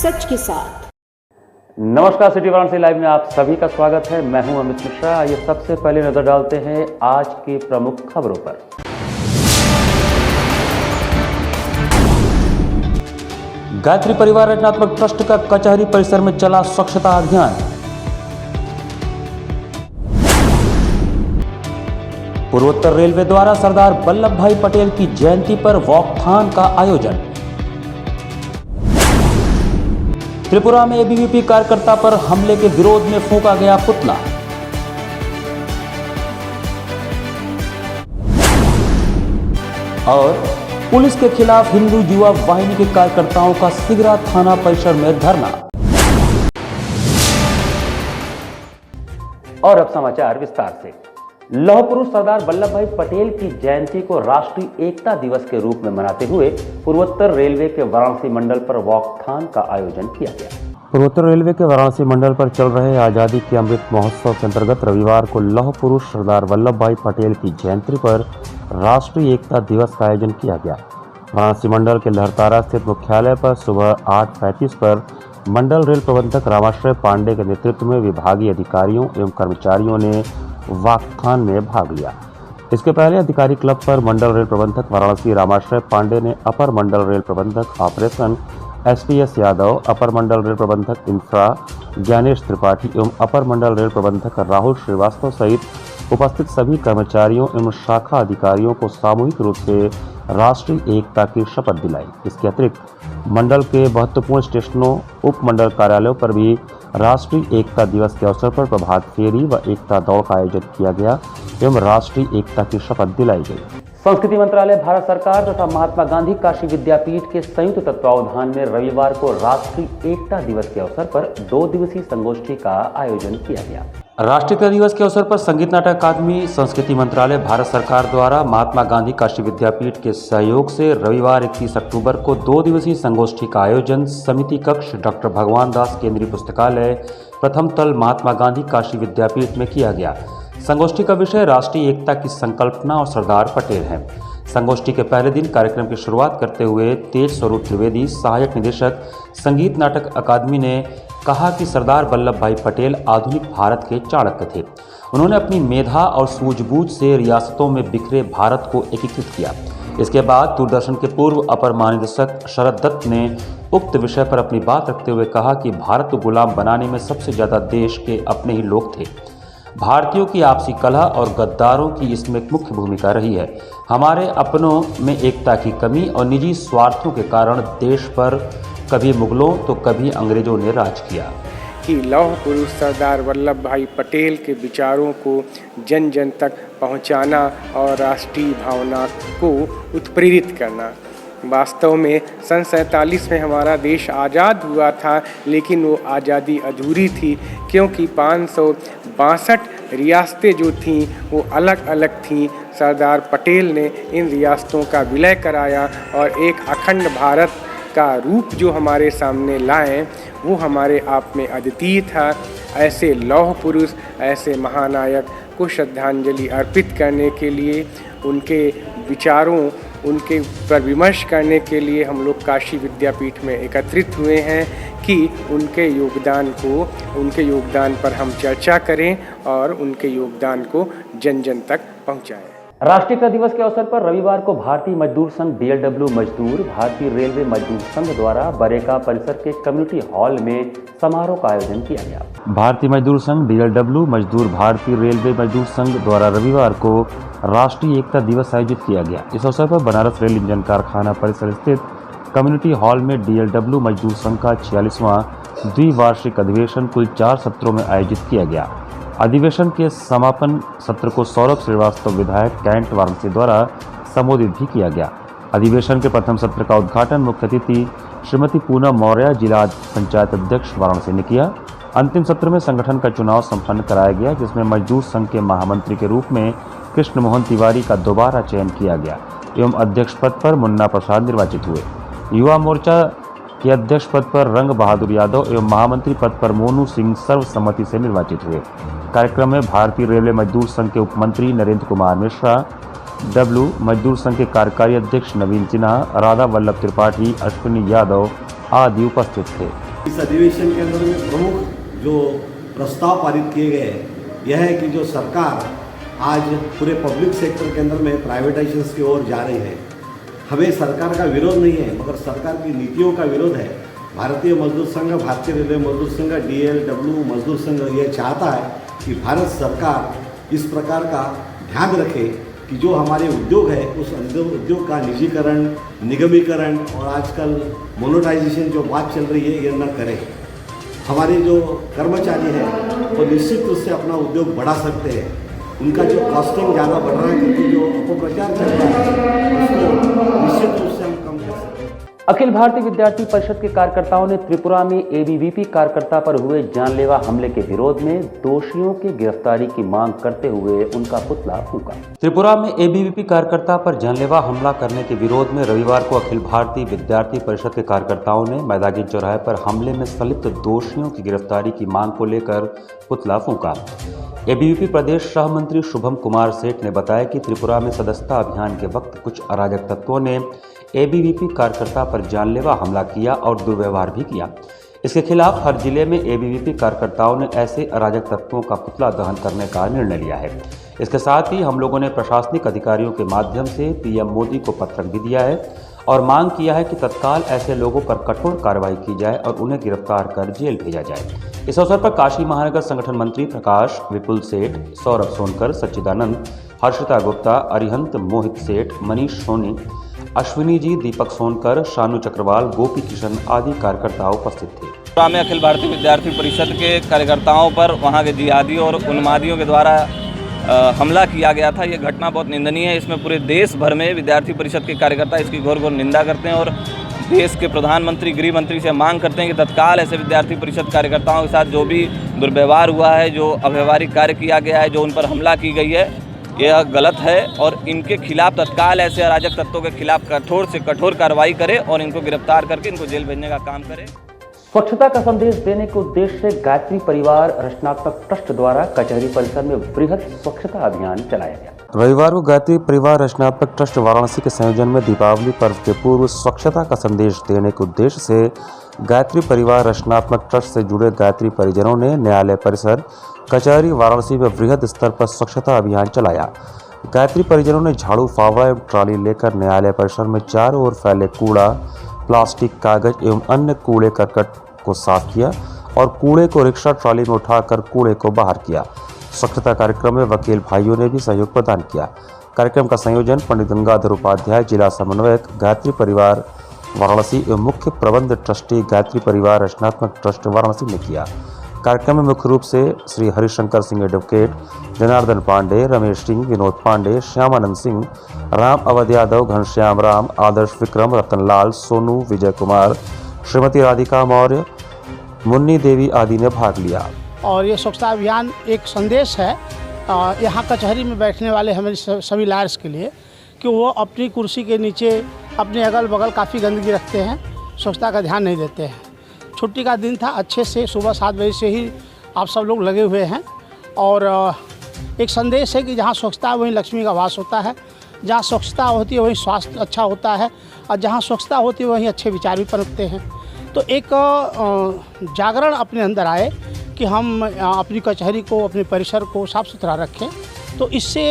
सच के साथ। नमस्कार, सिटी वाराणसी लाइव में आप सभी का स्वागत है। मैं हूं अमित मिश्रा। आइए सबसे पहले नजर डालते हैं आज की प्रमुख खबरों पर। गायत्री परिवार रचनात्मक ट्रस्ट का कचहरी परिसर में चला स्वच्छता अभियान। पूर्वोत्तर रेलवे द्वारा सरदार वल्लभ भाई पटेल की जयंती पर वॉकथॉन का आयोजन। त्रिपुरा में एबीवीपी कार्यकर्ता पर हमले के विरोध में फूंका गया पुतला। और पुलिस के खिलाफ हिंदू युवा वाहिनी के कार्यकर्ताओं का सिगरा थाना परिसर में धरना। और अब समाचार विस्तार से। लौह पुरुष सरदार वल्लभ भाई पटेल की जयंती को राष्ट्रीय एकता दिवस के रूप में मनाते हुए पूर्वोत्तर रेलवे के वाराणसी मंडल पर वॉकथॉन का आयोजन किया गया। पूर्वोत्तर रेलवे के वाराणसी मंडल पर चल रहे आजादी के अमृत महोत्सव के अंतर्गत रविवार को लौह पुरुष सरदार वल्लभ भाई पटेल की जयंती पर राष्ट्रीय एकता दिवस का आयोजन किया गया। वाराणसी मंडल के लहरतारा स्थित मुख्यालय पर सुबह 8:35 पर मंडल रेल प्रबंधक रामाश्रय पांडे के नेतृत्व में विभागीय अधिकारियों एवं कर्मचारियों ने वॉकथॉन में भाग लिया। इसके पहले अधिकारी क्लब पर मंडल रेल प्रबंधक वाराणसी रामाश्रय पांडे ने अपर मंडल रेल प्रबंधक ऑपरेशन एसपीएस यादव, अपर मंडल रेल प्रबंधक इंफ्रा ज्ञानेश त्रिपाठी एवं अपर मंडल रेल प्रबंधक राहुल श्रीवास्तव सहित उपस्थित सभी कर्मचारियों एवं शाखा अधिकारियों को सामूहिक रूप से राष्ट्रीय एकता की शपथ दिलाई। इसके अतिरिक्त मंडल के महत्वपूर्ण स्टेशनों, उप मंडल कार्यालयों पर भी राष्ट्रीय एकता दिवस के अवसर पर प्रभात फेरी व एकता दौड़ का आयोजन किया गया एवं राष्ट्रीय एकता की शपथ दिलाई गई। संस्कृति मंत्रालय, भारत सरकार तथा महात्मा गांधी काशी विद्यापीठ के संयुक्त तत्वावधान में रविवार को राष्ट्रीय एकता दिवस के अवसर पर 2 दिवसीय संगोष्ठी का आयोजन किया गया। राष्ट्रीय एकता दिवस के अवसर पर संगीत नाटक अकादमी, संस्कृति मंत्रालय, भारत सरकार द्वारा महात्मा गांधी काशी विद्यापीठ के सहयोग से रविवार 31 अक्टूबर को 2 दिवसीय संगोष्ठी का आयोजन समिति कक्ष डॉक्टर भगवान दास केंद्रीय पुस्तकालय, प्रथम तल, महात्मा गांधी काशी विद्यापीठ में किया गया। संगोष्ठी का विषय राष्ट्रीय एकता की संकल्पना और सरदार पटेल है। संगोष्ठी के पहले दिन कार्यक्रम की शुरुआत करते हुए तेज स्वरूप त्रिवेदी, सहायक निदेशक संगीत नाटक अकादमी ने कहा कि सरदार वल्लभ भाई पटेल आधुनिक भारत के चाणक्य थे। उन्होंने अपनी मेधा और सूझबूझ से रियासतों में बिखरे भारत को एकीकृत किया। इसके बाद दूरदर्शन के पूर्व अपर महानिदेशक शरद दत्त ने उक्त विषय पर अपनी बात रखते हुए कहा कि भारत को गुलाम बनाने में सबसे ज़्यादा देश के अपने ही लोग थे। भारतीयों की आपसी कलह और गद्दारों की इसमें मुख्य भूमिका रही है। हमारे अपनों में एकता की कमी और निजी स्वार्थों के कारण देश पर कभी मुगलों तो कभी अंग्रेजों ने राज किया। कि लौह पुरुष सरदार वल्लभ भाई पटेल के विचारों को जन जन तक पहुंचाना और राष्ट्रीय भावना को उत्प्रेरित करना। वास्तव में सन 47 में हमारा देश आज़ाद हुआ था, लेकिन वो आज़ादी अधूरी थी क्योंकि 562 रियासतें जो थीं वो अलग अलग थीं। सरदार पटेल ने इन रियासतों का विलय कराया और एक अखंड भारत का रूप जो हमारे सामने लाए वो हमारे आप में अद्वितीय था। ऐसे लौह पुरुष, ऐसे महानायक को श्रद्धांजलि अर्पित करने के लिए, उनके विचारों, उनके पर विमर्श करने के लिए हम लोग काशी विद्यापीठ में एकत्रित हुए हैं कि उनके योगदान पर हम चर्चा करें और उनके योगदान को जन जन तक पहुंचाएं। राष्ट्रीय एकता दिवस के अवसर पर रविवार को भारतीय मजदूर संघ DLW मजदूर, भारतीय रेलवे मजदूर संघ द्वारा बरेका परिसर के कम्युनिटी हॉल में समारोह का आयोजन किया गया। भारतीय मजदूर संघ DLW मजदूर, भारतीय रेलवे मजदूर संघ द्वारा रविवार को राष्ट्रीय एकता दिवस आयोजित किया गया। इस अवसर पर बनारस रेल इंजन कारखाना परिसर स्थित कम्युनिटी हॉल में DLW मजदूर संघ का 46वां द्विवार्षिक अधिवेशन कुल 4 सत्रों में आयोजित किया गया। अधिवेशन के समापन सत्र को सौरभ श्रीवास्तव, विधायक कैंट वाराणसी द्वारा संबोधित भी किया गया। अधिवेशन के प्रथम सत्र का उद्घाटन मुख्य अतिथि श्रीमती पूनम मौर्य, जिला पंचायत अध्यक्ष वाराणसी ने किया। अंतिम सत्र में संगठन का चुनाव संपन्न कराया गया, जिसमें मजदूर संघ के महामंत्री के रूप में कृष्ण मोहन तिवारी का दोबारा चयन किया गया एवं अध्यक्ष पद पर मुन्ना प्रसाद निर्वाचित हुए। युवा मोर्चा के अध्यक्ष पद पर रंग बहादुर यादव एवं महामंत्री पद पर मोनू सिंह सर्वसम्मति से निर्वाचित हुए। कार्यक्रम में भारतीय रेलवे मजदूर संघ के उपमंत्री नरेंद्र कुमार मिश्रा, मजदूर संघ के कार्यकारी अध्यक्ष नवीन सिन्हा, राधा वल्लभ त्रिपाठी, अश्विनी यादव आदि उपस्थित थे। इस अधिवेशन के अंदर में प्रमुख जो प्रस्ताव पारित किए गए हैं यह है कि जो सरकार आज पूरे पब्लिक सेक्टर के अंदर में प्राइवेटाइजेशन की ओर जा रही है। हमें सरकार का विरोध नहीं है, मगर सरकार की नीतियों का विरोध है। भारतीय मजदूर संघ, भारतीय रेलवे मजदूर संघ, DLW मजदूर संघ ये चाहता है कि भारत सरकार इस प्रकार का ध्यान रखे कि जो हमारे उद्योग है उस उद्योग का निजीकरण, निगमीकरण और आजकल मोनेटाइजेशन जो बात चल रही है ये न करे। हमारे जो कर्मचारी हैं वो निश्चित रूप से अपना उद्योग बढ़ा सकते हैं। उनका जो कॉस्टिंग ज़्यादा बढ़ रहा है क्योंकि जो अपप्रचार चल रहा है उसको निश्चित रूप से हम कम कर सकते हैं। अखिल भारतीय विद्यार्थी परिषद के कार्यकर्ताओं ने त्रिपुरा में ABVP कार्यकर्ता पर हुए जानलेवा हमले के विरोध में दोषियों की गिरफ्तारी की मांग करते हुए उनका पुतला फूंका। त्रिपुरा में ABVP कार्यकर्ता पर जानलेवा हमला करने के विरोध में रविवार को अखिल भारतीय विद्यार्थी परिषद के कार्यकर्ताओं ने मैदानी चौराहे पर हमले में संलिप्त दोषियों की गिरफ्तारी की मांग को लेकर पुतला फूंका। ABVP प्रदेश सह मंत्री शुभम कुमार सेठ ने बताया कि त्रिपुरा में सदस्यता अभियान के वक्त कुछ अराजक तत्वों ने ABVP कार्यकर्ता पर जानलेवा हमला किया और दुर्व्यवहार भी किया। इसके खिलाफ हर जिले में ABVP कार्यकर्ताओं ने ऐसे अराजक तत्वों का पुतला दहन करने का निर्णय लिया है। इसके साथ ही हम लोगों ने प्रशासनिक अधिकारियों के माध्यम से PM मोदी को पत्र भी दिया है और मांग किया है कि तत्काल ऐसे लोगों पर कठोर कार्रवाई की जाए और उन्हें गिरफ्तार कर जेल भेजा जाए। इस अवसर पर काशी महानगर संगठन मंत्री प्रकाश, विपुल सेठ, सौरभ सोनकर, सच्चिदानंद, हर्षिता गुप्ता, अरिहंत, मोहित सेठ, मनीष सोनी, अश्विनी जी, दीपक सोनकर, शानू चक्रवाल, गोपी किशन आदि कार्यकर्ता उपस्थित थे। त्रिपुरा में अखिल भारतीय विद्यार्थी परिषद के कार्यकर्ताओं पर वहां के जिहादियों और उन्मादियों के द्वारा हमला किया गया था। ये घटना बहुत निंदनीय है। इसमें पूरे देश भर में विद्यार्थी परिषद के कार्यकर्ता इसकी घोर निंदा करते हैं और देश के प्रधानमंत्री, गृह मंत्री से मांग करते हैं कि तत्काल ऐसे विद्यार्थी परिषद कार्यकर्ताओं के साथ जो भी दुर्व्यवहार हुआ है, जो अव्यवहारिक कार्य किया गया है, जो उन पर हमला की गई है, यह गलत है और इनके खिलाफ तत्काल ऐसे अराजक तत्वों के खिलाफ कठोर से कठोर कार्रवाई करे और इनको गिरफ्तार करके इनको जेल भेजने का काम करे। स्वच्छता का संदेश देने के उद्देश्य से गायत्री परिवार रचनात्मक ट्रस्ट द्वारा कचहरी परिसर में वृहद स्वच्छता अभियान चलाया गया। रविवार को गायत्री परिवार रचनात्मक ट्रस्ट वाराणसी के संयोजन में दीपावली पर्व के पूर्व स्वच्छता का संदेश देने के उद्देश्य से गायत्री परिवार रचनात्मक ट्रस्ट से जुड़े गायत्री परिजनों ने न्यायालय परिसर कचहरी वाराणसी में वृहद स्तर पर स्वच्छता अभियान चलाया। गायत्री परिजनों ने झाड़ू, फावड़ा एवं ट्रॉली लेकर न्यायालय परिसर में चारों ओर फैले कूड़ा, प्लास्टिक, कागज एवं अन्य कूड़े करकट को साफ किया और कूड़े को रिक्शा ट्रॉली में उठाकर कूड़े को बाहर किया। स्वच्छता कार्यक्रम में वकील भाइयों ने भी सहयोग प्रदान किया। कार्यक्रम का संयोजन पंडित गंगाधर उपाध्याय, जिला समन्वयक गायत्री परिवार वाराणसी एवं मुख्य प्रबंध ट्रस्टी गायत्री परिवार रचनात्मक ट्रस्ट वाराणसी ने किया। कार्यक्रम में मुख्य रूप से श्री हरिशंकर सिंह एडवोकेट, जनार्दन पांडे, रमेश सिंह, विनोद पांडे, श्यामानंद सिंह, राम अवध यादव, घनश्याम राम, आदर्श विक्रम, रतनलाल, सोनू, विजय कुमार, श्रीमती राधिका मौर्य, मुन्नी देवी आदि ने भाग लिया। और ये स्वच्छता अभियान एक संदेश है यहाँ कचहरी में बैठने वाले हमारे सभी लॉयर्स के लिए कि वो अपनी कुर्सी के नीचे अपने अगल बगल काफ़ी गंदगी रखते हैं, स्वच्छता का ध्यान नहीं देते हैं। छुट्टी का दिन था, अच्छे से सुबह 7 बजे से ही आप सब लोग लगे हुए हैं और एक संदेश है कि जहाँ स्वच्छता वहीं लक्ष्मी का वास होता है, जहाँ स्वच्छता होती है वहीं स्वास्थ्य अच्छा होता है और जहाँ स्वच्छता होती है वहीं अच्छे विचार भी पनपते हैं। तो एक जागरण अपने अंदर आए कि हम अपनी कचहरी को, अपने परिसर को साफ सुथरा रखें, तो इससे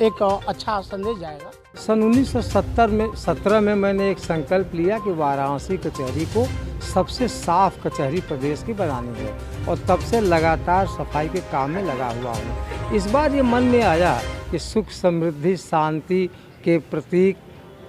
एक अच्छा संदेश जाएगा। सन 1917 में मैंने एक संकल्प लिया कि वाराणसी कचहरी को सबसे साफ कचहरी प्रदेश की बनानी है और तब से लगातार सफाई के काम में लगा हुआ हूँ। इस बार ये मन में आया कि सुख, समृद्धि, शांति के प्रतीक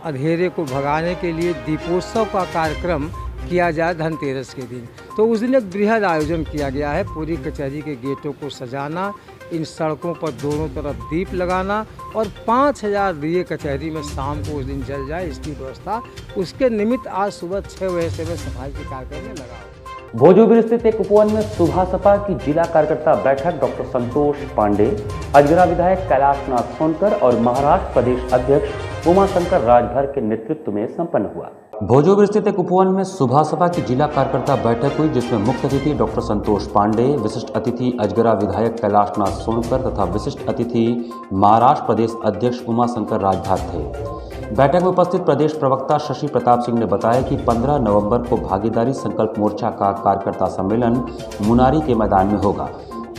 अंधेरे को भगाने के लिए दीपोत्सव का कार्यक्रम किया जाए धनतेरस के दिन। तो उस दिन एक बृहद आयोजन किया गया है। पूरी कचहरी के गेटों को सजाना, इन सड़कों पर दोनों तरफ दीप लगाना और 5000 दिए कचहरी में शाम को उस दिन जल जाए, इसकी व्यवस्था। उसके निमित्त आज सुबह 6 बजे से मैं सफाई के कार्यक्रम में लगा हूँ। भोजोबिर स्थित एक उपवन में सुबह सपा की जिला कार्यकर्ता बैठक डॉक्टर संतोष पांडे, अजगरा विधायक कैलाशनाथ सोनकर और महाराष्ट्र प्रदेश अध्यक्ष उमाशंकर राजभर के नेतृत्व में संपन्न हुआ। भोजोबिर स्थित एक उपवन में सुबह सपा की जिला कार्यकर्ता बैठक हुई, जिसमें मुख्य अतिथि डॉक्टर संतोष पांडे, विशिष्ट अतिथि अजगरा विधायक कैलाशनाथ सोनकर तथा विशिष्ट अतिथि महाराष्ट्र प्रदेश अध्यक्ष उमाशंकर राजभर थे। बैठक में उपस्थित प्रदेश प्रवक्ता शशि प्रताप सिंह ने बताया कि 15 नवंबर को भागीदारी संकल्प मोर्चा का कार्यकर्ता सम्मेलन मुनारी के मैदान में होगा।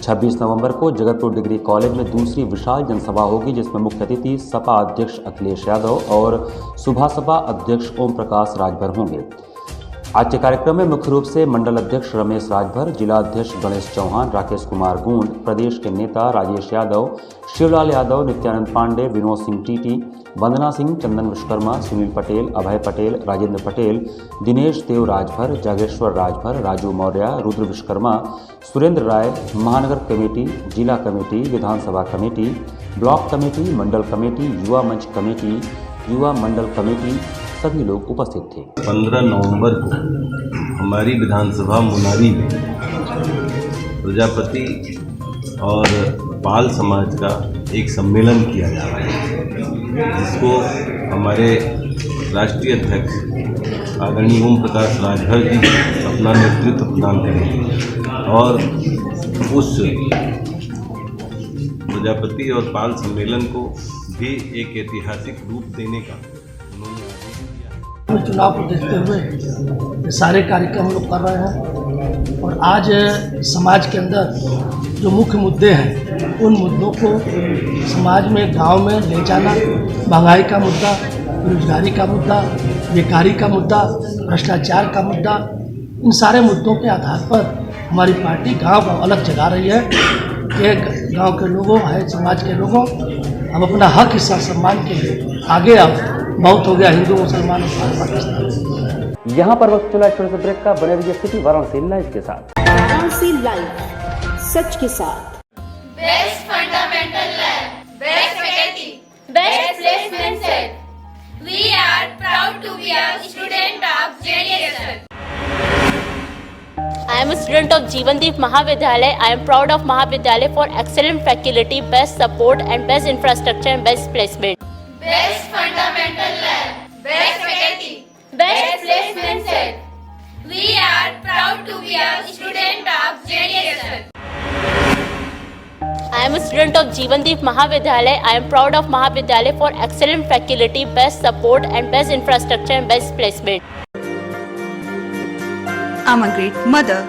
26 नवंबर को जगतपुर डिग्री कॉलेज में दूसरी विशाल जनसभा होगी, जिसमें मुख्य अतिथि सपा अध्यक्ष अखिलेश यादव और सुबह सपा अध्यक्ष ओम प्रकाश राजभर होंगे। आज के कार्यक्रम में मुख्य रूप से मंडल अध्यक्ष रमेश राजभर, जिला अध्यक्ष गणेश चौहान, राकेश कुमार गुंड, प्रदेश के नेता राजेश यादव, शिवलाल यादव, नित्यानंद पांडे, विनोद सिंह टीटी, वंदना सिंह, चंदन विश्वकर्मा, सुनील पटेल, अभय पटेल, राजेंद्र पटेल, दिनेश देव राजभर, जागेश्वर राजभर, राजू मौर्य, रुद्र विश्वकर्मा, सुरेंद्र राय, महानगर कमेटी, जिला कमेटी, विधानसभा कमेटी, ब्लॉक कमेटी, मंडल कमेटी, युवा मंच कमेटी, युवा मंडल कमेटी सभी लोग उपस्थित थे। 15 नवंबर को हमारी विधानसभा मुनारी में प्रजापति और पाल समाज का एक सम्मेलन किया जा रहा है, जिसको हमारे राष्ट्रीय अध्यक्ष आदरणीय ओम प्रकाश राजभर जी अपना नेतृत्व प्रदान करेंगे और उस प्रजापति और पाल सम्मेलन को भी एक ऐतिहासिक रूप देने का चुनाव को देखते हुए ये सारे कार्यक्रम लोग कर रहे हैं और आज समाज के अंदर जो मुख्य मुद्दे हैं उन मुद्दों को समाज में गांव में ले जाना, महंगाई का मुद्दा, बेरोजगारी का मुद्दा, बेकारी का मुद्दा, भ्रष्टाचार का मुद्दा, इन सारे मुद्दों के आधार पर हमारी पार्टी गांव को अलग जगा रही है कि गांव के लोगों, है समाज के लोगों, हम अपना हक हिस्सा सम्मान के लिए आगे आओ। बहुत हो गया हिंदू मुसलमान पाकिस्तान। यहाँ पर वक्त चला छोटे से ब्रेक का। बने रहिए सिटी वाराणसी लाइव के साथ। वाराणसी लाइव, सच के साथ। Best fundamental lab, best faculty, best placement set. We are proud to be a student of JDSL. I am a student of Jeevandeep Mahavidyalaya. I am proud of Mahavidyalaya for excellent faculty, best support and best infrastructure and best placement. Best fundamental lab, best faculty, best placement set. We are proud to be a student of JDSL. I am a student of Jeevandeep Mahavidyalaya. I am proud of Mahavidyalaya for excellent faculty, best support and best infrastructure and best placement. I'm a great mother.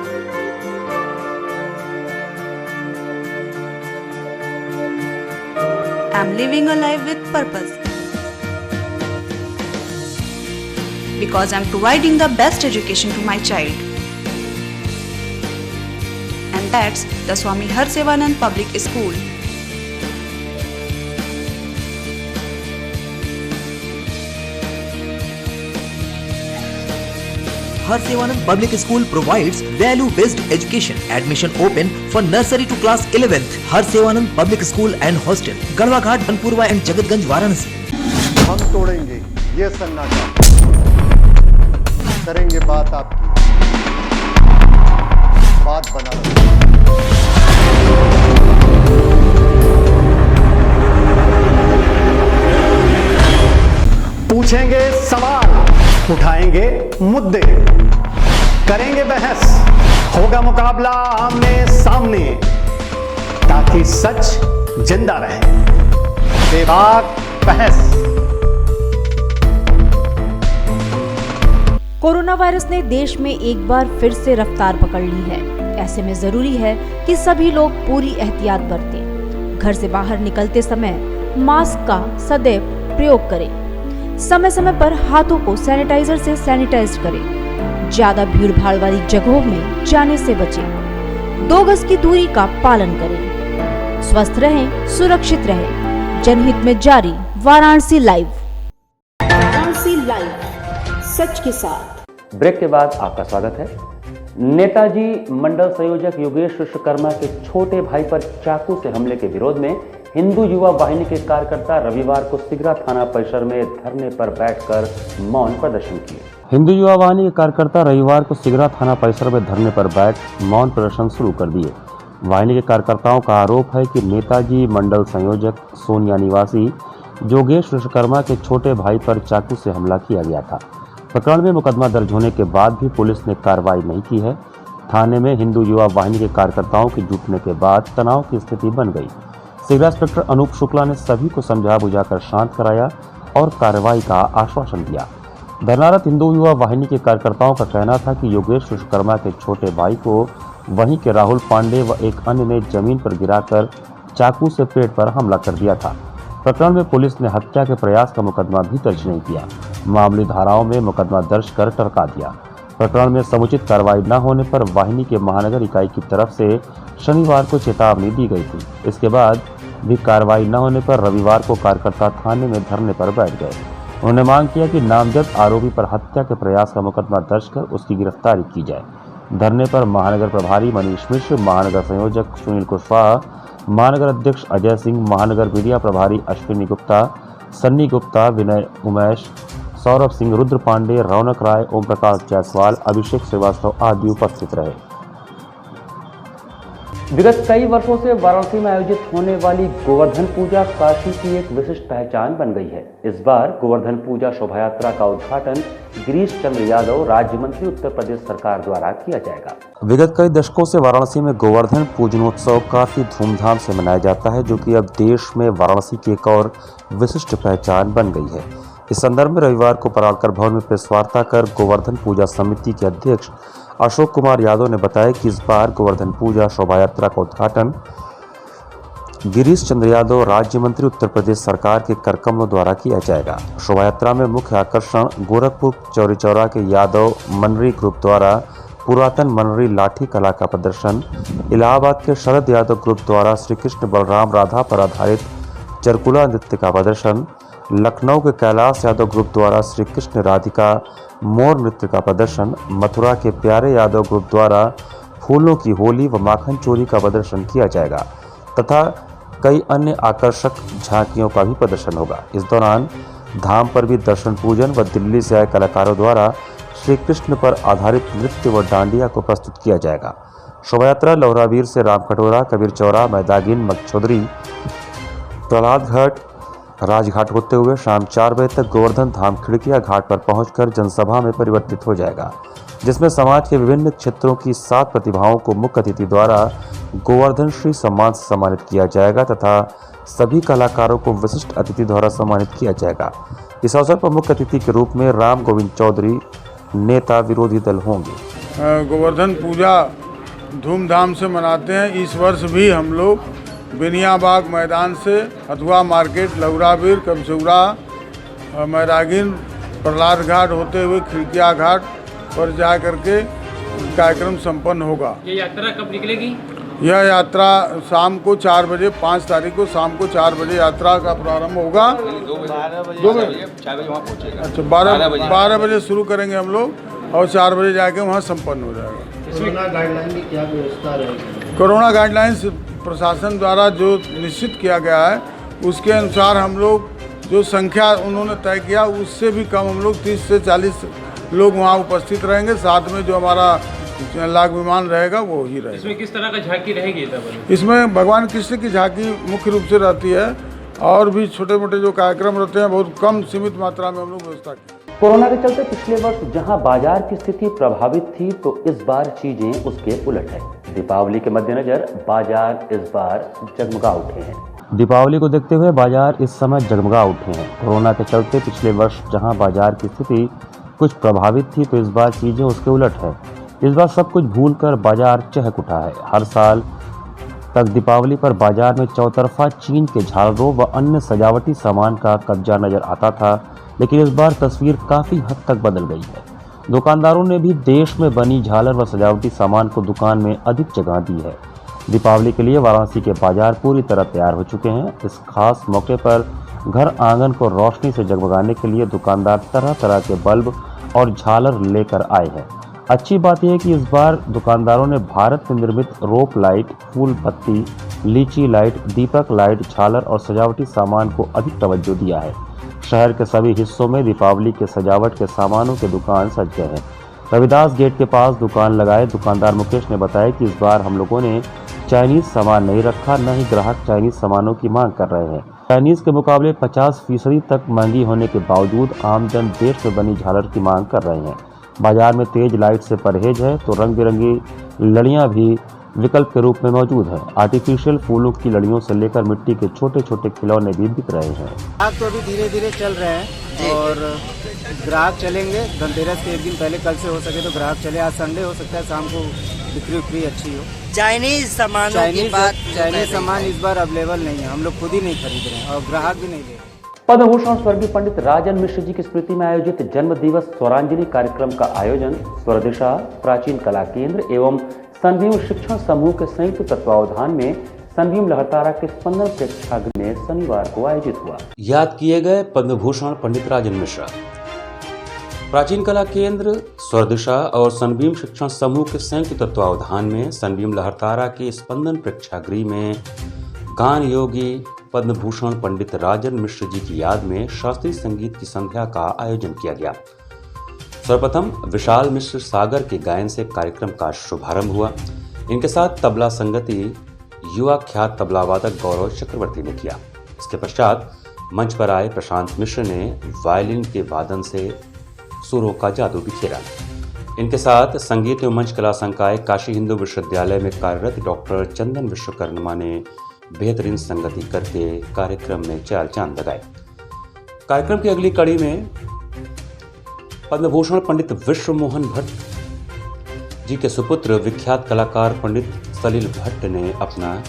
I'm living a life with purpose. Because I'm providing the best education to my child. And that's the Swami Harsevanand Public School. Harsevanand Public School provides value-based education. Admission open for nursery to class 11th. Harsevanand Public School and Hostel, Gadwa Ghat, Banpurwa and Jagatganj, Varanasi. हम तोड़ेंगे ये सन्नाटा, करेंगे बात आपकी, बात बना पूछेंगे सवाल, उठाएंगे मुद्दे, करेंगे बहस, होगा मुकाबला आमने सामने, ताकि सच जिंदा रहे। बेबाक बहस। कोरोना वायरस ने देश में एक बार फिर से रफ्तार पकड़ ली है। ऐसे में जरूरी है कि सभी लोग पूरी एहतियात बरतें। घर से बाहर निकलते समय मास्क का सदैव प्रयोग करें। समय समय पर हाथों को सैनिटाइजर से सैनिटाइज करें। ज्यादा भीड़ भाड़ वाली जगहों में जाने से बचें। 2 गज की दूरी का पालन करें। स्वस्थ रहें, सुरक्षित रहें। जनहित में जारी वाराणसी लाइव। वाराणसी लाइव, सच के साथ। ब्रेक के बाद आपका स्वागत है। नेताजी मंडल संयोजक योगेश विश्वकर्मा के छोटे भाई पर चाकू से हमले के विरोध में हिंदू युवा वाहिनी के कार्यकर्ता रविवार को सिगरा थाना परिसर में धरने पर बैठकर मौन प्रदर्शन किए। हिंदू युवा वाहिनी के कार्यकर्ता रविवार को सिगरा थाना परिसर में धरने पर बैठ मौन प्रदर्शन शुरू कर दिए। वाहिनी के कार्यकर्ताओं का आरोप है कि नेताजी मंडल संयोजक सोनिया निवासी योगेश विश्वकर्मा के छोटे भाई पर चाकू से हमला किया गया था। प्रकरण में मुकदमा दर्ज होने के बाद भी पुलिस ने कार्रवाई नहीं की है। थाने में हिंदू युवा वाहिनी के कार्यकर्ताओं के जुटने के बाद तनाव की स्थिति बन गई। सिगरा इंस्पेक्टर अनूप शुक्ला ने सभी को समझा बुझाकर शांत कराया। और कार्रवाई का आश्वासन दिया। धरनारत हिंदू युवा वाहिनी के कार्यकर्ताओं का कहना था कि योगेश विश्वकर्मा के छोटे भाई को वहीं के राहुल पांडे व एक अन्य ने जमीन पर गिराकर चाकू से पेट पर हमला कर दिया था। प्रकरण में पुलिस ने हत्या के प्रयास का मुकदमा भी दर्ज नहीं किया। मामूली धाराओं में मुकदमा दर्ज कर टरका दिया। प्रकरण में समुचित कार्रवाई न होने पर वाहिनी के महानगर इकाई की तरफ से शनिवार को चेतावनी दी गई थी। इसके बाद भी कार्रवाई न होने पर रविवार को कार्यकर्ता थाने में धरने पर बैठ गए। उन्होंने मांग किया कि नामजद आरोपी पर हत्या के प्रयास का मुकदमा दर्ज कर उसकी गिरफ्तारी की जाए। धरने पर महानगर प्रभारी मनीष मिश्र, महानगर संयोजक सुनील कुशवाहा, महानगर अध्यक्ष अजय सिंह, महानगर मीडिया प्रभारी अश्विनी गुप्ता, सन्नी गुप्ता, विनय उमेश, सौरभ सिंह, रुद्र पांडे, रौनक राय, ओम प्रकाश जायसवाल, अभिषेक श्रीवास्तव आदि उपस्थित रहे। विगत कई वर्षों से वाराणसी में आयोजित होने वाली गोवर्धन पूजा काशी की एक विशिष्ट पहचान बन गई है। इस बार गोवर्धन पूजा शोभा यात्रा का उद्घाटन गिरीश चंद्र यादव, राज्य मंत्री, उत्तर प्रदेश सरकार द्वारा किया जाएगा। विगत कई दशकों से वाराणसी में गोवर्धन पूजनोत्सव काफी धूमधाम से मनाया जाता है, जो कि अब देश में वाराणसी की एक और विशिष्ट पहचान बन गई है। इस संदर्भ में रविवार को परालकर भवन में प्रेस वार्ता कर गोवर्धन पूजा समिति के अध्यक्ष अशोक कुमार यादव ने बताया कि इस बार गोवर्धन पूजा शोभा यात्रा का उद्घाटन गिरीश चंद्र यादव, राज्य मंत्री, उत्तर प्रदेश सरकार के करकमलों द्वारा किया जाएगा। शोभा यात्रा में मुख्य आकर्षण गोरखपुर चौरी चौरा के यादव मनरी ग्रुप द्वारा पुरातन मनरी लाठी कला का प्रदर्शन, इलाहाबाद के शरद यादव ग्रुप द्वारा श्री कृष्ण बलराम राधा पर आधारित चरकुला नृत्य का प्रदर्शन, लखनऊ के कैलाश यादव ग्रुप द्वारा श्री कृष्ण राधिका मोर नृत्य का प्रदर्शन, मथुरा के प्यारे यादव ग्रुप द्वारा फूलों की होली व माखन चोरी का प्रदर्शन किया जाएगा तथा कई अन्य आकर्षक झांकियों का भी प्रदर्शन होगा। इस दौरान धाम पर भी दर्शन पूजन व दिल्ली से आए कलाकारों द्वारा श्री कृष्ण पर आधारित नृत्य व डांडिया को प्रस्तुत किया जाएगा। शोभा यात्रा लौरावीर से राम कटोरा, कबीर चौरा, मैदागिन, मगचौधरी, प्रहलाद घाट, राजघाट होते हुए शाम 4 बजे तक गोवर्धन धाम खिड़किया घाट पर पहुंचकर जनसभा में परिवर्तित हो जाएगा, जिसमें समाज के विभिन्न क्षेत्रों की 7 प्रतिभाओं को मुख्य अतिथि द्वारा गोवर्धन श्री सम्मान से सम्मानित किया जाएगा तथा सभी कलाकारों को विशिष्ट अतिथि द्वारा सम्मानित किया जाएगा। इस अवसर पर मुख्य अतिथि के रूप में राम गोविंद चौधरी, नेता विरोधी दल होंगे। गोवर्धन पूजा धूमधाम से मनाते हैं। इस वर्ष भी हम लोग बिनियाबाग मैदान से हथुआ मार्केट, लौरावीर, कमसौरा, मैदागिन, प्रहलाद घाट होते हुए खिड़किया घाट पर जा करके कार्यक्रम संपन्न होगा। ये यात्रा कब निकलेगी? यह यात्रा शाम को 4 बजे, 5 तारीख को शाम को 4 बजे यात्रा का प्रारंभ होगा। 2 बजे 4 बजे वहाँ पहुँचेगा। अच्छा, 12 बजे शुरू करेंगे हम लोग और 4 बजे जाके वहाँ संपन्न हो जाएगा। कोरोना गाइडलाइन की क्या व्यवस्था रहेगी? कोरोना गाइडलाइंस प्रशासन द्वारा जो निश्चित किया गया है उसके अनुसार हम लोग जो संख्या उन्होंने तय किया उससे भी कम हम लोग 30 से 40 लोग वहाँ उपस्थित रहेंगे। साथ में जो हमारा लाख विमान रहेगा वो ही रहेगा। इसमें किस तरह का झांकी रहेगी? इसमें भगवान कृष्ण की झांकी मुख्य रूप से रहती है और भी छोटे मोटे जो कार्यक्रम रहते हैं बहुत कम सीमित मात्रा में हम लोग व्यवस्था की। कोरोना के चलते पिछले वर्ष जहां बाजार की स्थिति प्रभावित थी तो इस बार चीजें उसके उलट है। दीपावली के मद्देनजर बाजार इस बार जगमगा उठे हैं। दीपावली को देखते हुए बाजार इस समय जगमगा उठे हैं। कोरोना के चलते पिछले वर्ष जहां बाजार की स्थिति कुछ प्रभावित थी तो इस बार चीजें उसके उलट है। इस बार सब कुछ भूलकर बाजार चहक उठा है। हर साल तक दीपावली पर बाजार में चौतरफा चीन के झालरों व अन्य सजावटी सामान का कब्जा नजर आता था, लेकिन इस बार तस्वीर काफ़ी हद तक बदल गई है। दुकानदारों ने भी देश में बनी झालर व सजावटी सामान को दुकान में अधिक जगह दी है। दीपावली के लिए वाराणसी के बाजार पूरी तरह तैयार हो चुके हैं। इस खास मौके पर घर आंगन को रोशनी से जगमगाने के लिए दुकानदार तरह तरह के बल्ब और झालर लेकर आए हैं। अच्छी बात यह है कि इस बार दुकानदारों ने भारत में निर्मित रोप लाइट, फूल पत्ती, लीची लाइट, दीपक लाइट, झालर और सजावटी सामान को अधिक तवज्जो दिया है। शहर के सभी हिस्सों में दीपावली के सजावट के सामानों के दुकान सज गए हैं। रविदास गेट के पास दुकान लगाए दुकानदार मुकेश ने बताया कि इस बार हम लोगों ने चाइनीज सामान नहीं रखा, न ही ग्राहक चाइनीज सामानों की मांग कर रहे हैं। चाइनीज के मुकाबले 50% तक महंगी होने के बावजूद आमजन देश में बनी झालर की मांग कर रहे हैं। बाजार में तेज लाइट से परहेज है तो रंग बिरंगी लड़ियां भी विकल्प के रूप में मौजूद है। आर्टिफिशियल फूलों की लड़ियों से लेकर मिट्टी के छोटे छोटे खिलौने भी बिक रहे हैं। ग्राहक तो अभी धीरे धीरे चल रहे हैं और ग्राहक चलेंगे। धनतेरस के एक दिन पहले, कल से हो सके तो ग्राहक चले। आज संडे हो सकता है, शाम को बिक्री उक्री अच्छी हो। चाइनीज सामानों की बात, चाइनीज सामान इस बार अवेलेबल नहीं है, हम लोग खुद ही नहीं खरीद रहे हैं और ग्राहक भी नहीं ले रहे। पद्म भूषण स्वर्गीय पंडित राजन मिश्र जी की स्मृति में आयोजित जन्म दिवस स्वरांजलि कार्यक्रम का आयोजन स्वरदिशा प्राचीन कला केंद्र एवं सनभीम शिक्षण समूह के संयुक्त तत्वावधान में सनभीम लहरतारा के स्पंदन प्रेक्षागृह में शनिवार को आयोजित हुआ। याद किए गए पद्म भूषण पंडित राजन मिश्रा। प्राचीन कला केंद्र, स्वरदिशा और सनभीम शिक्षण समूह के संयुक्त तत्वावधान में सनभीम लहरतारा के स्पंदन प्रेक्षागृह में गान योगी पद्म भूषण पंडित राजन मिश्र जी की याद में शास्त्रीय संगीत की संध्या का आयोजन किया गया। सर्वप्रथम विशाल मिश्र सागर के गायन से कार्यक्रम का शुभारंभ हुआ। इनके साथ तबला संगति युवा ख्यात तबला वादक गौरव चक्रवर्ती ने किया। इसके पश्चात मंच पर आए प्रशांत मिश्र ने वायलिन के वादन से सुरों का जादू बिखेरा। इनके साथ संगीत एवं मंच कला संकाय काशी हिंदू विश्वविद्यालय में कार्यरत डॉक्टर चंदन विश्वकर्मा ने बेहतरीन संगति करके कार्यक्रम में चार चांद लगाए। कार्यक्रम की अगली कड़ी में पद्म भूषण पंडित विश्व मोहन भट्ट जी के सुपुत्र विख्यात कलाकार पंडित सलील भट्ट ने अपना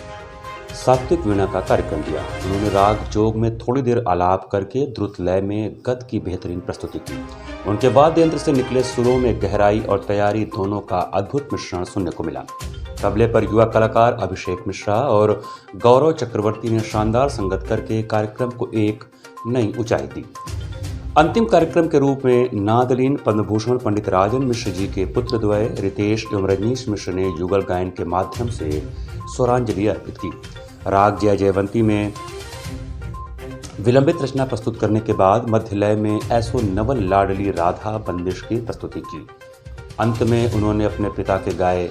सात्विक वीणा का कार्यक्रम दिया। उन्होंने राग जोग में थोड़ी देर आलाप करके द्रुत लय में गद की बेहतरीन प्रस्तुति की। उनके वाद्य यंत्र से निकले सुरों में गहराई और तैयारी दोनों का अद्भुत मिश्रण सुनने को मिला। तबले पर युवा कलाकार अभिषेक मिश्रा और गौरव चक्रवर्ती ने शानदार संगत करके कार्यक्रम को एक नई ऊंचाई दी। अंतिम कार्यक्रम के रूप में नादलीन पद्म भूषण पंडित राजन मिश्र जी के पुत्र द्वय रितेश एवं रजनीश मिश्र ने युगल गायन के माध्यम से स्वरांजलि अर्पित की। राग जय जयवंती में विलंबित रचना प्रस्तुत करने के बाद मध्य लय में ऐसो नवल लाडली राधा बंदिश की प्रस्तुति की। अंत में उन्होंने अपने पिता के गाए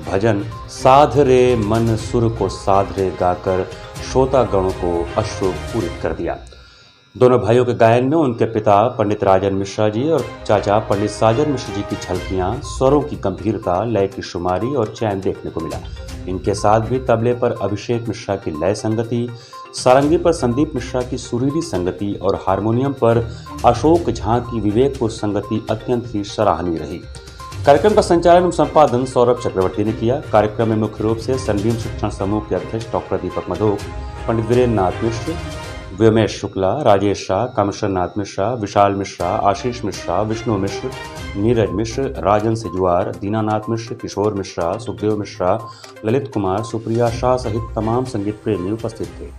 भजन साध रे मन सुर को साध रे गाकर श्रोतागणों को अश्रुपूरित कर दिया। दोनों भाइयों के गायन में उनके पिता पंडित राजन मिश्रा जी और चाचा पंडित साजन मिश्र जी की झलकियां, स्वरों की गंभीरता, लय की शुमारी और चैन देखने को मिला। इनके साथ भी तबले पर अभिषेक मिश्रा की लय संगति, सारंगी पर संदीप मिश्रा की सुरीली संगति और हारमोनियम पर अशोक झा की विवेकपुर संगति अत्यंत ही सराहनीय रही। कार्यक्रम का संचालन एवं संपादन सौरभ चक्रवर्ती ने किया। कार्यक्रम में मुख्य रूप से सनभीम शिक्षण समूह के अध्यक्ष डॉक्टर दीपक मधोक, पंडित वीरेंद्र नाथ मिश्र, व्योमेश शुक्ला, राजेश शाह, कामेश्वर नाथ मिश्रा, विशाल मिश्रा, आशीष मिश्रा, विष्णु मिश्र, नीरज मिश्र, राजन सेजुआर, दीनानाथ मिश्र, किशोर मिश्रा, सुखदेव मिश्रा, ललित कुमार, सुप्रिया शाह सहित तमाम संगीत प्रेमी उपस्थित थे।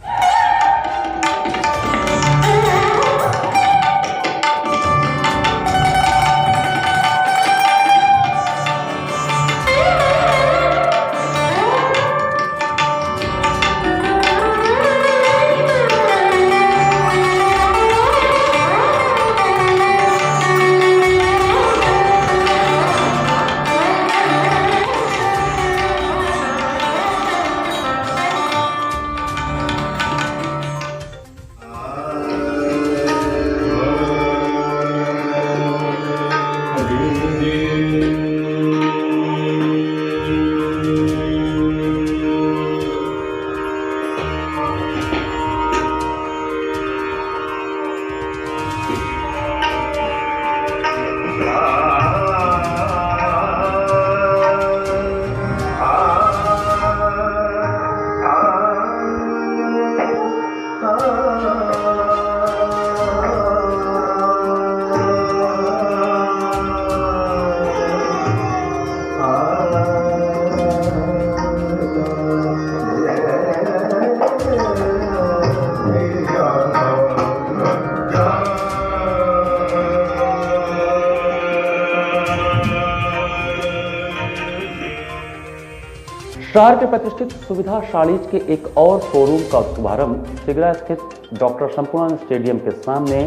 शहर के प्रतिष्ठित सुविधा साड़ीज के एक और शोरूम का शुभारंभ सिगरा स्थित डॉक्टर संपूर्णानंद स्टेडियम के सामने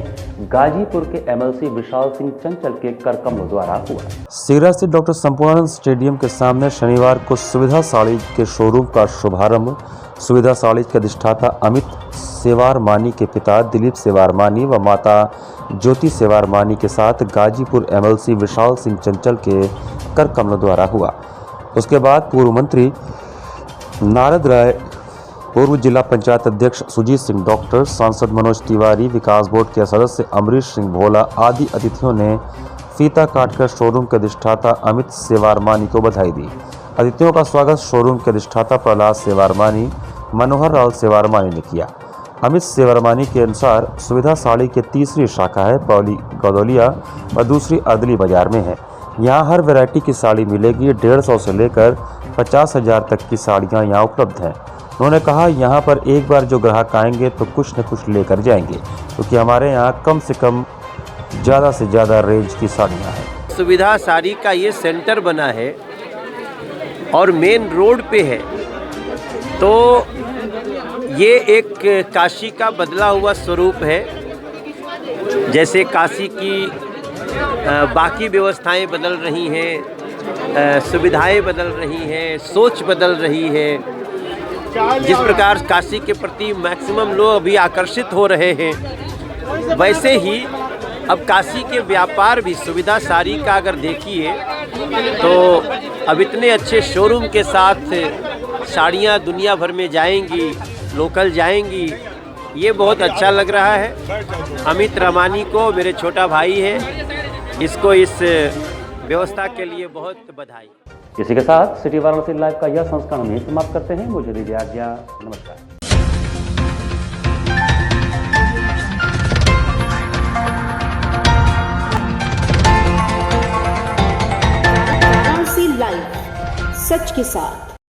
गाजीपुर के एमएलसी विशाल सिंह चंचल के करकमलों द्वारा हुआ। सिगरा स्थित डॉक्टर संपूर्णानंद स्टेडियम के सामने शनिवार को सुविधा साड़ीज के शोरूम का शुभारंभ सुविधा साड़ीज के अधिष्ठाता अमित सेवारमानी के पिता दिलीप सेवारमानी व माता ज्योति सेवारमानी के साथ गाजीपुर एमएलसी विशाल सिंह चंचल के करकमलों द्वारा हुआ। उसके बाद पूर्व मंत्री नारद राय, पूर्व जिला पंचायत अध्यक्ष सुजीत सिंह डॉक्टर, सांसद मनोज तिवारी, विकास बोर्ड के सदस्य अमरीश सिंह भोला आदि अतिथियों ने फीता काटकर शोरूम के अधिष्ठाता अमित सेवारमानी को बधाई दी। अतिथियों का स्वागत शोरूम के अधिष्ठाता प्रहलाद सेवारमानी, मनोहर राव सेवारमानी ने किया। अमित सेवारमानी के अनुसार सुविधा साड़ी की तीसरी शाखा है पौली गदौलिया और दूसरी अर्दली बाजार में है। यहाँ हर वैरायटी की साड़ी मिलेगी। 150 से लेकर 50,000 तक की साड़ियाँ यहाँ उपलब्ध हैं। उन्होंने कहा यहाँ पर एक बार जो ग्राहक आएंगे तो कुछ न कुछ लेकर जाएंगे, क्योंकि हमारे यहाँ कम से कम ज़्यादा से ज़्यादा रेंज की साड़ियाँ हैं। सुविधा साड़ी का ये सेंटर बना है और मेन रोड पे है, तो ये एक काशी का बदला हुआ स्वरूप है। जैसे काशी की बाकी व्यवस्थाएं बदल रही हैं, सुविधाएं बदल रही हैं, सोच बदल रही है, जिस प्रकार काशी के प्रति मैक्सिमम लोग अभी आकर्षित हो रहे हैं, वैसे ही अब काशी के व्यापार भी सुविधा साड़ी का अगर देखिए तो अब इतने अच्छे शोरूम के साथ साड़ियाँ दुनिया भर में जाएंगी, लोकल जाएंगी, ये बहुत अच्छा लग रहा है। अमित रमानी को मेरे छोटा भाई है, इसको इस व्यवस्था के लिए बहुत बधाई। इसी के साथ सिटी वाराणसी लाइव का यह संस्करण हम यहीं समाप्त करते हैं। मुझे दीजिए आज्ञा, नमस्कार। वाराणसी लाइव, सच के साथ।